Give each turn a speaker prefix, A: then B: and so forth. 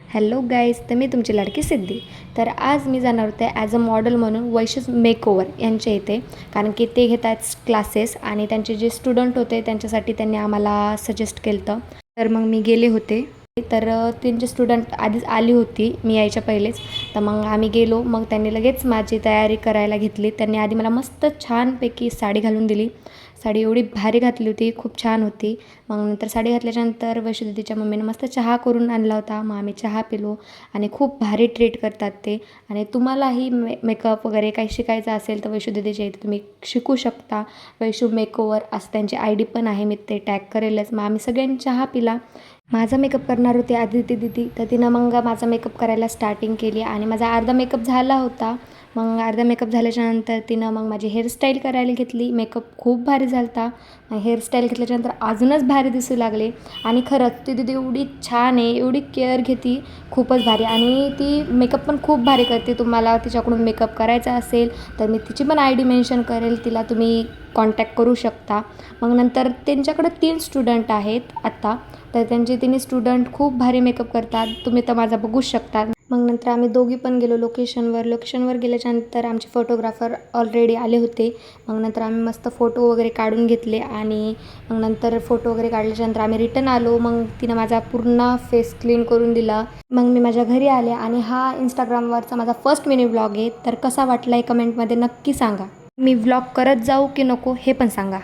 A: Hello guys, तर मी तुमची लाडकी सिद्धी. तर आज मी जाणार होते ॲज अ मॉडेल म्हणून वैशूज मेकओव्हर यांच्या इथे, कारण की ते घेत आहेत क्लासेस आणि त्यांचे जे स्टुडंट होते त्यांच्यासाठी त्यांनी आम्हाला सजेस्ट केलं होतं. तर मग मी गेले होते. तर त्यांचे स्टुडंट आधीच आली होती मी यायच्या पहिलेच. तर मग आम्ही गेलो. मग त्यांनी लगेच माझी तयारी करायला घेतली. त्यांनी आधी मला मस्त छानपैकी साडी घालून दिली. साडी एवढी भारी घातली होती, खूप छान होती. मग नंतर साडी घातल्याच्यानंतर वैशूदीदीच्या मम्मीनं मस्त चहा करून आणला होता. मग आम्ही चहा पिलो आणि खूप भारी ट्रीट करतात ते. आणि तुम्हालाही मेकअप वगैरे काही शिकायचं असेल तर वैशूदीदीच्या इथे तुम्ही शिकू शकता. वैशू मेकओव्हर असं त्यांची ID पण आहे, मी ते टॅग करेलच. मग आम्ही सगळ्यांनी चहा पिला. माझा मेकअप करणार होती आदिती दीदी, तर तिनं मग माझा मेकअप करायला स्टार्टिंग केली आणि माझा अर्धा मेकअप झाला होता. मग अर्धा मेकअप झाल्याच्यानंतर तिनं मग माझी हेअरस्टाईल करायला घेतली. मेकअप खूप भारी झाला होता. हेअरस्टाईल घेतल्याच्यानंतर अजूनच भारी दिसू लागले. आणि खरंच ती दीदी एवढी छान आहे, एवढी केअर घेते, खूपच भारी. आणि ती मेकअप पण खूप भारी करते. तुम्हाला तिच्याकडून मेकअप करायचा असेल तर मी तिची पण ID मेन्शन करेल, तिला तुम्ही कॉन्टॅक्ट करू शकता. मग नंतर त्यांच्याकडं 3 स्टुडंट आहेत आत्ता. तर तिन्ही स्टुडंट खूप भारी मेकअप करतात, तुम्ही तर माझा बघूच शकता. मग नंतर आम्ही दोघी पण गेलो लोकेशनवर गेल्याच्यानंतर आमचे फोटोग्राफर ऑलरेडी आले होते. मग नंतर आम्ही मस्त फोटो वगैरे काढून घेतले आणि मग नंतर फोटो वगैरे काढल्याच्यानंतर आम्ही रिटर्न आलो. मग तिनं माझा पूर्ण फेस क्लीन करून दिला. मग मी माझ्या घरी आले आणि हा इंस्टाग्रामवरचा माझा फर्स्ट मिनी व्लॉग आहे. तर कसा वाटला आहे कमेंटमध्ये नक्की सांगा. मी व्लॉग करत जाऊ की नको हे पण सांगा.